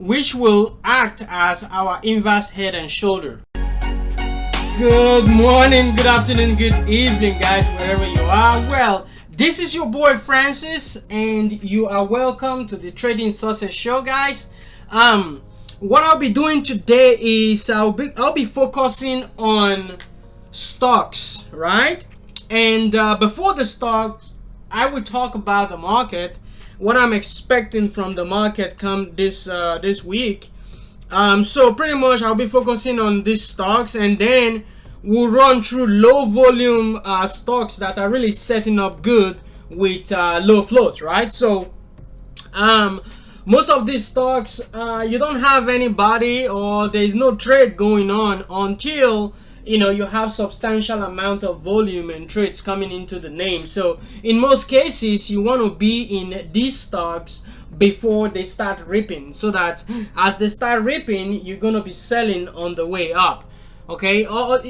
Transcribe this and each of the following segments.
which will act as our inverse head and shoulder. Good morning, good afternoon, good evening, guys, wherever you are. Well, this is your boy Francis, and you are welcome to the Trading Success Show, guys. What I'll be doing today is I'll be focusing on stocks, right? And before the stocks, I will talk about the market, what I'm expecting from the market come this week. So pretty much I'll be focusing on these stocks, and then we'll run through low volume stocks that are really setting up good with low floats, right? So most of these stocks, you don't have anybody or there's no trade going on until you have substantial amount of volume and trades coming into the name. So in most cases, you want to be in these stocks before they start ripping, so that as they start ripping, you're going to be selling on the way up. Okay, or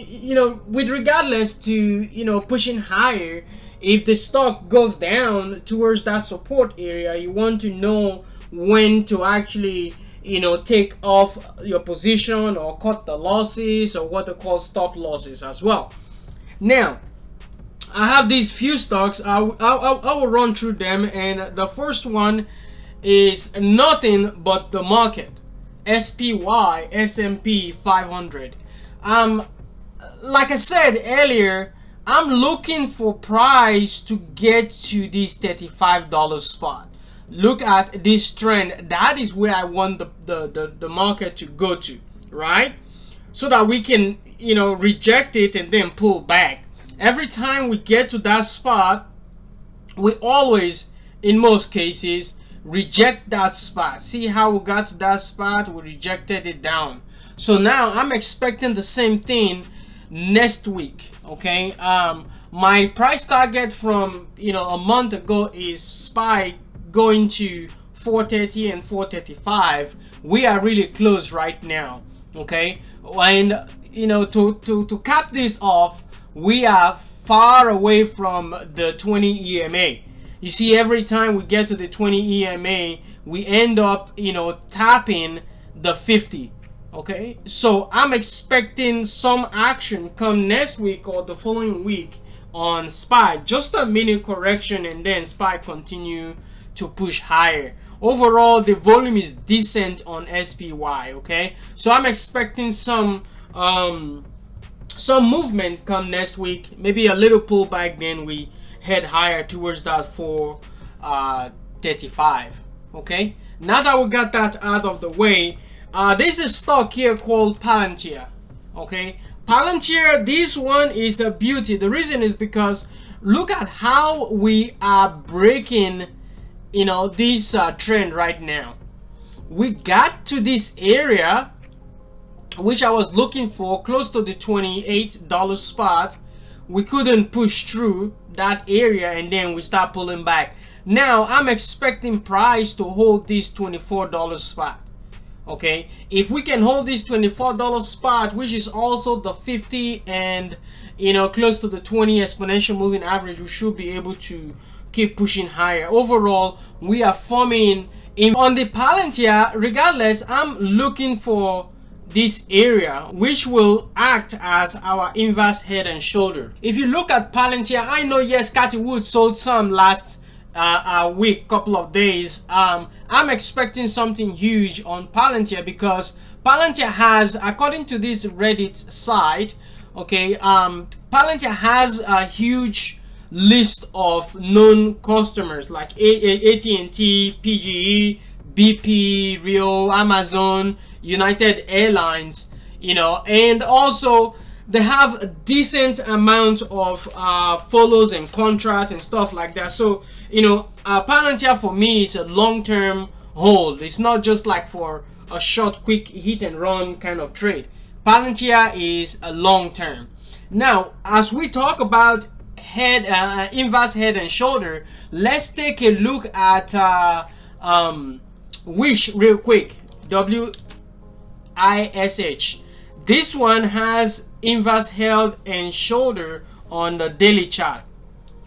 with regardless to pushing higher, if the stock goes down towards that support area, you want to know when to actually take off your position or cut the losses, or what they call stop losses as well. Now I have these few stocks. I will run through them, and the first one is nothing but the market. SPY, S&P 500. Like I said earlier, I'm looking for price to get to this $35 spot. Look at this trend. That is where I want the market to go to, right? So that we can reject it and then pull back. Every time we get to that spot, we always, in most cases, reject that spot. See how we got to that spot? We rejected it down. So now I'm expecting the same thing next week. Okay, my price target from a month ago is SPY going to 430 and 435. We are really close right now. Okay, and to cap this off, we are far away from the 20 EMA. You see, every time we get to the 20 EMA, we end up tapping the 50. Okay, so I'm expecting some action come next week or the following week on SPY. Just a mini correction, and then SPY continue to push higher. Overall, the volume is decent on SPY. Okay, so I'm expecting some movement come next week. Maybe a little pullback, then we head higher towards that 435. Okay, now that we got that out of the way, there's a stock here called Palantir. Okay, Palantir, this one is a beauty. The reason is because look at how we are breaking this trend right now. We got to this area which I was looking for, close to the $28 spot. We couldn't push through that area, and then we start pulling back. Now I'm expecting price to hold this $24 spot. Okay, if we can hold this $24 spot, which is also the 50 and close to the 20 exponential moving average, we should be able to keep pushing higher. Overall, we are forming on the Palantir. Regardless, I'm looking for this area which will act as our inverse head and shoulder. If you look at Palantir, I know yes, Cathy Wood sold some last week, couple of days. I'm expecting something huge on Palantir, because Palantir has, according to this Reddit site, okay, Palantir has a huge list of known customers like AT&T, PGE, BP, Rio, Amazon, United Airlines, and also they have a decent amount of follows and contracts and stuff like that. So Palantir for me is a long-term hold. It's not just like for a short, quick hit and run kind of trade. Palantir is a long-term. Now, as we talk about inverse head and shoulder, let's take a look at Wish real quick. WISH. This one has inverse head and shoulder on the daily chart.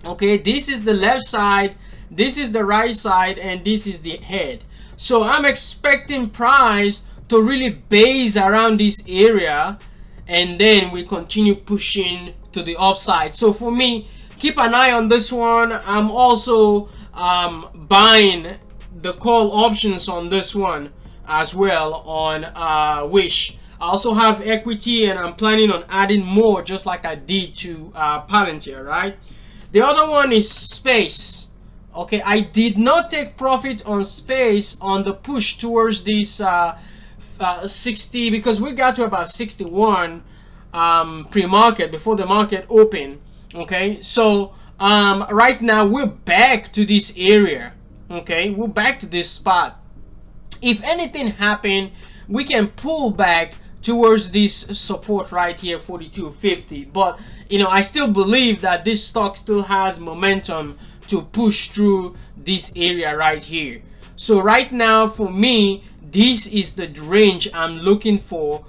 Okay, this is the left side, this is the right side, and this is the head. So I'm expecting price to really base around this area, and then we continue pushing to the upside. So for me, keep an eye on this one. I'm also buying the call options on this one as well on Wish. I also have equity, and I'm planning on adding more, just like I did to Palantir, right? The other one is Space. Okay, I did not take profit on Space on the push towards this 60, because we got to about 61 pre-market before the market opened. Okay, so right now we're back to this area. Okay, we're back to this spot. If anything happened, we can pull back towards this support right here, 42.50. But you know, I still believe that this stock still has momentum to push through this area right here. So right now for me, this is the range I'm looking for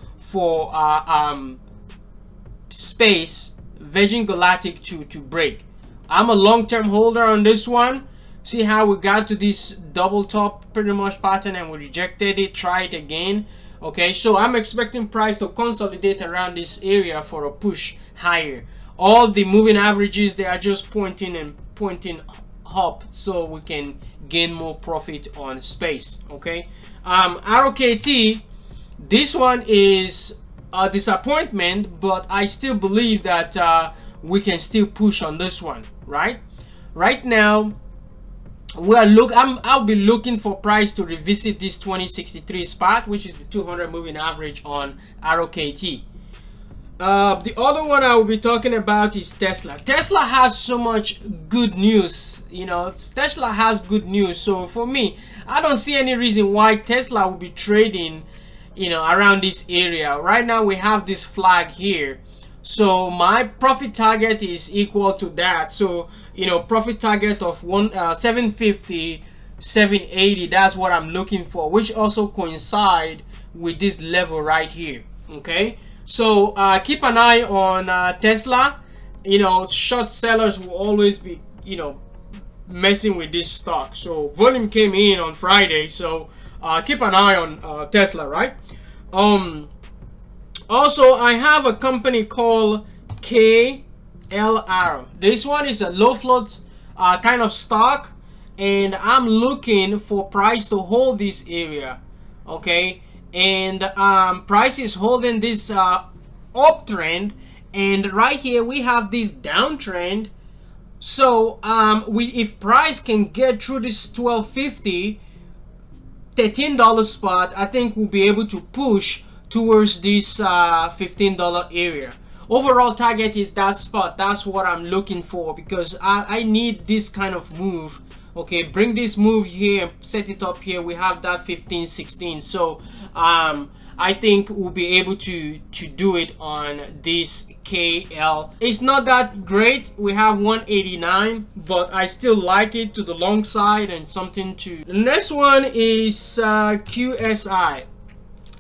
Space, Virgin Galactic to break. I'm a long-term holder on this one. See how we got to this double top pretty much pattern and we rejected it, try it again. Okay, so I'm expecting price to consolidate around this area for a push higher. All the moving averages, they are just pointing up, so we can gain more profit on Space. Okay, ROKT, this one is a disappointment, but I still believe that we can still push on this one. Right now I'll be looking for price to revisit this 2063 spot, which is the 200 moving average on ROKT. The other one I will be talking about is Tesla. Tesla has so much good news. You know, Tesla has good news. So for me, I don't see any reason why Tesla will be trading, you know, around this area. Right now we have this flag here. So my profit target is equal to that. So, you know, profit target of 750, 780, that's what I'm looking for, which also coincide with this level right here. Okay, so keep an eye on Tesla. You know, short sellers will always be, you know, messing with this stock. So volume came in on Friday, so keep an eye on Tesla, right? Also, I have a company called KLR. This one is a low float kind of stock, and I'm looking for price to hold this area. Okay, and price is holding this uptrend, and right here we have this downtrend. So if price can get through this 12.50, $13 spot, I think we'll be able to push towards this $15 area. Overall target is that spot. That's what I'm looking for, because I need this kind of move. Okay, bring this move here, set it up here. We have that 15, 16. So I think we'll be able to do it on this KL. It's not that great. We have 189, but I still like it to the long side and something to. The next one is QSI.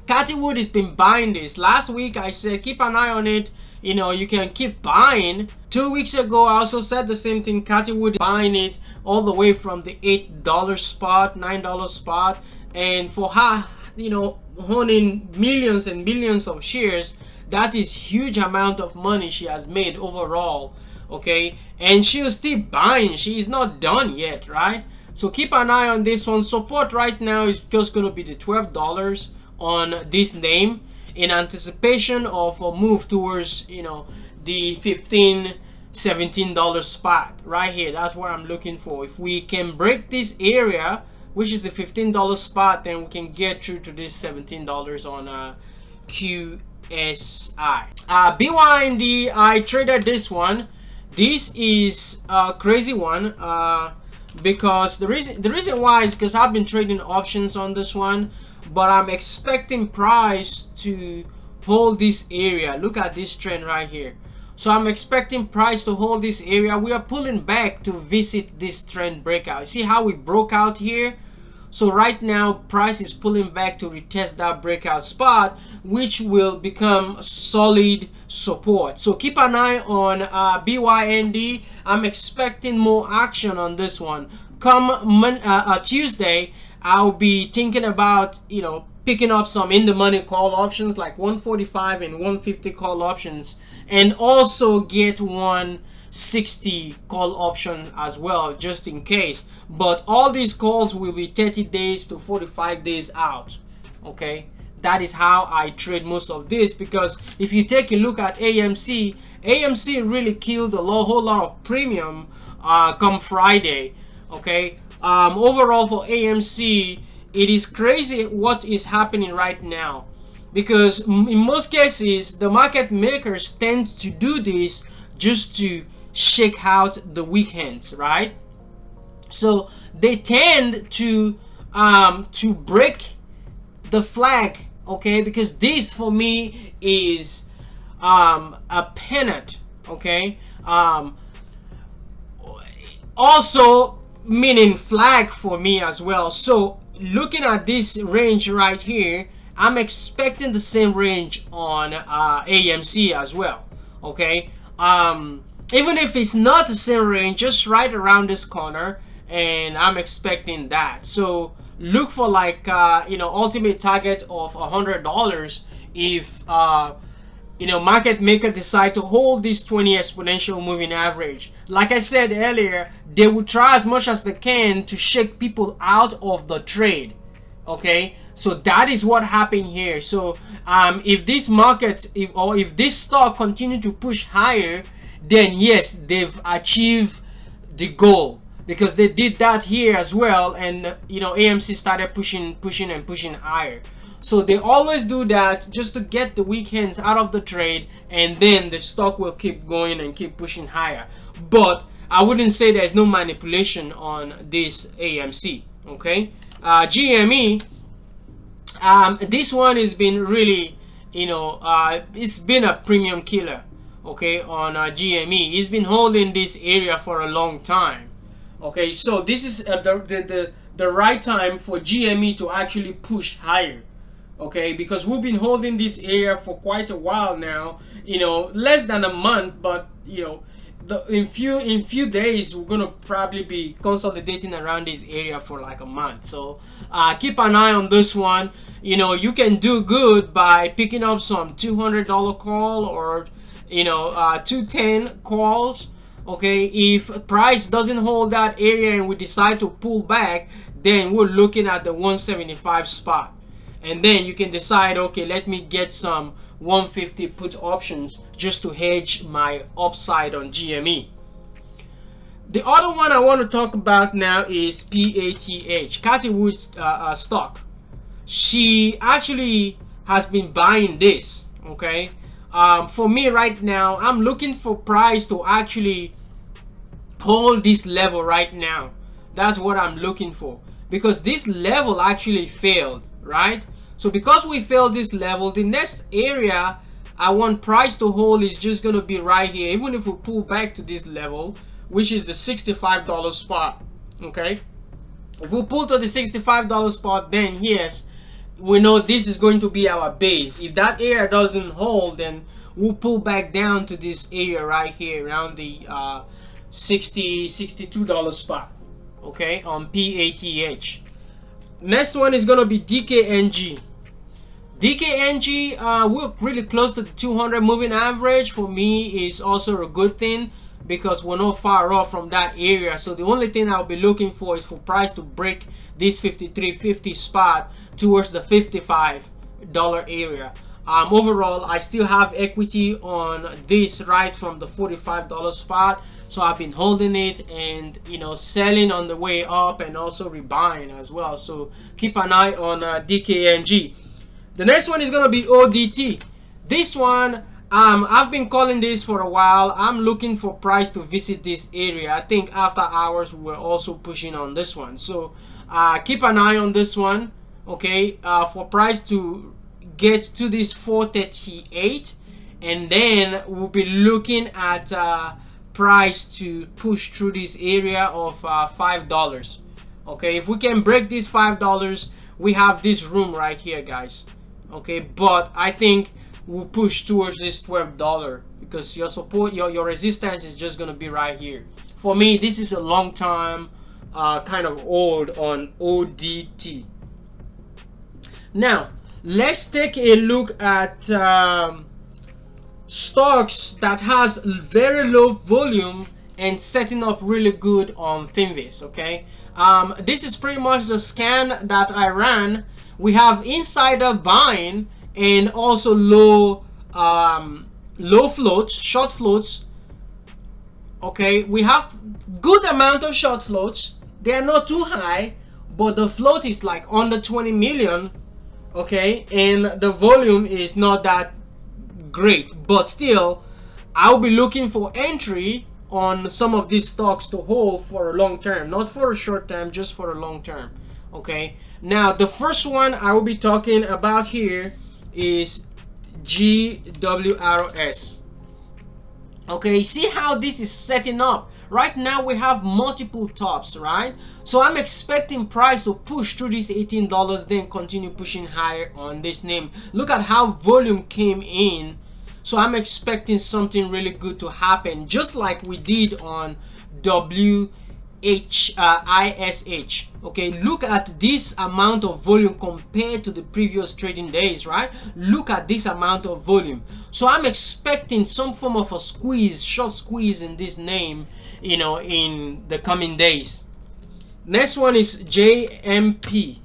Cathy Wood has been buying this. Last week I said keep an eye on it. You know, you can keep buying. 2 weeks ago I also said the same thing. Cathy Wood buying it all the way from the $8 spot, $9 spot, and for her, you know, owning millions and millions of shares, that is huge amount of money she has made overall. Okay, and she'll still buying. She is not done yet, right? So keep an eye on this one. Support right now is just going to be the $12 on this name, in anticipation of a move towards, you know, the $15, $17 spot right here. That's what I'm looking for. If we can break this area, which is the $15 spot, then we can get through to this $17 on QSI. BYND, I traded this one. This is a crazy one because the reason why is because I've been trading options on this one, but I'm expecting price to hold this area. Look at this trend right here. So I'm expecting price to hold this area. We are pulling back to visit this trend breakout. See how we broke out here? So right now price is pulling back to retest that breakout spot, which will become solid support. So keep an eye on BYND. I'm expecting more action on this one. Come Tuesday, I'll be thinking about, you know, picking up some in the money call options like 145 and 150 call options, and also get 160 call option as well, just in case. But all these calls will be 30 days to 45 days out. Okay, that is how I trade most of this, because if you take a look at AMC really killed a whole lot of premium come Friday. Okay, overall for AMC, it is crazy what is happening right now, because in most cases the market makers tend to do this just to shake out the weekends, right? So they tend to break the flag, okay, because this for me is a pennant, okay, also meaning flag for me as well. So looking at this range right here, I'm expecting the same range on AMC as well, okay. Even if it's not the same range, just right around this corner, and I'm expecting that. So look for like you know, ultimate target of $100 if you know, market maker decide to hold this 20 exponential moving average. Like I said earlier, they will try as much as they can to shake people out of the trade. Okay, so that is what happened here. So if this market, if this stock continue to push higher, then yes, they've achieved the goal, because they did that here as well, and you know, AMC started pushing higher. So they always do that just to get the weekends out of the trade, and then the stock will keep going and keep pushing higher. But I wouldn't say there's no manipulation on this AMC. Okay, GME, this one has been really, you know, it's been a premium killer. Okay, on GME, it's been holding this area for a long time. Okay, so this is the right time for GME to actually push higher. Okay, because we've been holding this area for quite a while now, you know, less than a month, but you know, in few days we're gonna probably be consolidating around this area for like a month. So keep an eye on this one. You know, you can do good by picking up some $200 call, or you know, 210 calls. Okay, if price doesn't hold that area and we decide to pull back, then we're looking at the 175 spot. And then you can decide, okay, let me get some 150 put options just to hedge my upside on GME. The other one I want to talk about now is PATH, Cathy Wood's stock. She actually has been buying this, okay. For me right now, I'm looking for price to actually hold this level right now. That's what I'm looking for, because this level actually failed, right? So because we failed this level, the next area I want price to hold is just going to be right here, even if we pull back to this level, which is the $65 spot. Okay, if we pull to the $65 spot, then yes, we know this is going to be our base. If that area doesn't hold, then we'll pull back down to this area right here around the $62 spot. Okay, on PATH. Next one is gonna be DKNG. DKNG, we're really close to the 200 moving average. For me, is also a good thing, because we're not far off from that area. So the only thing I'll be looking for is for price to break this 53.50 spot towards the $55 area. Overall, I still have equity on this right from the $45 spot. So I've been holding it and, you know, selling on the way up, and also rebuying as well. So keep an eye on DKNG. The next one is going to be ODT. This one, I've been calling this for a while. I'm looking for price to visit this area. I think after hours we're also pushing on this one. So keep an eye on this one. Okay, for price to get to this 438, and then we'll be looking at price to push through this area of $5. Okay, if we can break this $5, we have this room right here, guys. Okay, but I think we'll push towards this $12, because your support, your resistance is just gonna be right here. For me, this is a long time kind of old on ODT. Now let's take a look at stocks that has very low volume and setting up really good on Finviz. Okay, this is pretty much the scan that I ran. We have insider buying and also low floats, short floats. Okay, we have good amount of short floats. They are not too high, but the float is like under 20 million. Okay, and the volume is not that great, but still I'll be looking for entry on some of these stocks to hold for a long term, not for a short term, just for a long term. Okay, now the first one I will be talking about here is GWRS. Okay, see how this is setting up. Right now we have multiple tops, right? So I'm expecting price to push through this $18, then continue pushing higher on this name. Look at how volume came in. So I'm expecting something really good to happen, just like we did on ISH. Okay, look at this amount of volume compared to the previous trading days, right? Look at this amount of volume. So I'm expecting some form of a squeeze, short squeeze in this name, you know, in the coming days. Next one is JMP.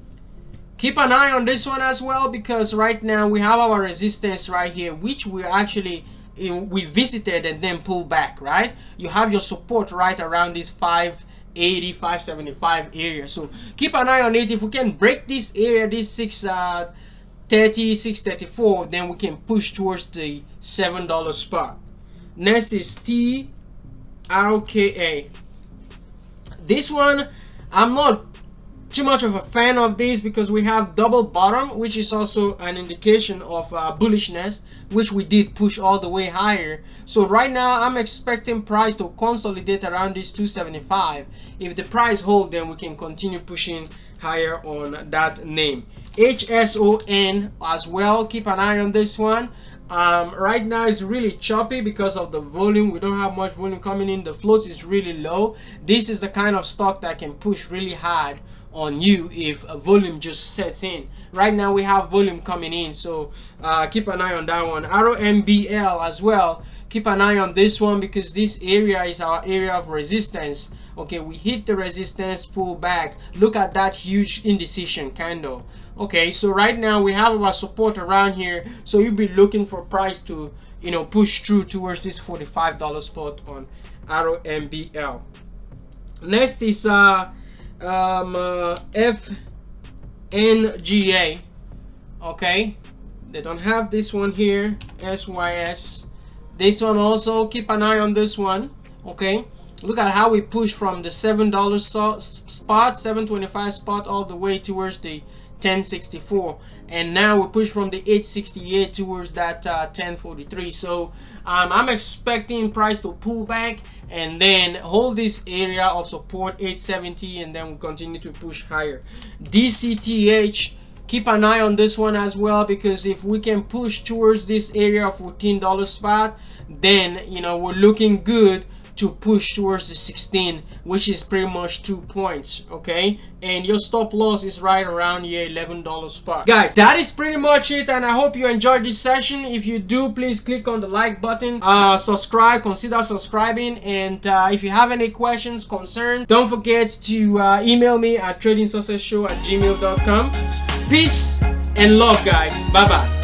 Keep an eye on this one as well, because right now we have our resistance right here, which we actually we visited and then pulled back, right? You have your support right around this 580, 575 area. So keep an eye on it. If we can break this area, this 630, 634, then we can push towards the $7 spot. Next is TRKA. This one, I'm not too much of a fan of this because we have double bottom, which is also an indication of bullishness, which we did push all the way higher. So right now I'm expecting price to consolidate around this 275. If the price hold, then we can continue pushing higher on that name. HSON as well, keep an eye on this one. Right now it's really choppy because of the volume. We don't have much volume coming in. The float is really low. This is the kind of stock that can push really hard on you if a volume just sets in. Right now we have volume coming in, so keep an eye on that one. RMBL as well, keep an eye on this one because this area is our area of resistance. Okay, we hit the resistance, pull back. Look at that huge indecision candle. Okay, so right now we have our support around here, so you'll be looking for price to, you know, push through towards this $45 spot on RMBL. Next is FNGA. Okay, they don't have this one here. SYS. This one also, keep an eye on this one. Okay, look at how we push from the $7 spot, 725 spot, all the way towards the 1064, and now we push from the 868 towards that 1043. So I'm expecting price to pull back and then hold this area of support 870, and then we'll continue to push higher. DCTH, keep an eye on this one as well, because if we can push towards this area of $14 spot, then, you know, we're looking good to push towards the 16, which is pretty much 2 points. Okay, and your stop loss is right around your $11 spot. Guys, that is pretty much it, and I hope you enjoyed this session. If you do, please click on the like button, subscribe, consider subscribing, and if you have any questions, concerns, don't forget to email me at tradingsuccessshow@gmail.com. Peace and love, guys. Bye bye.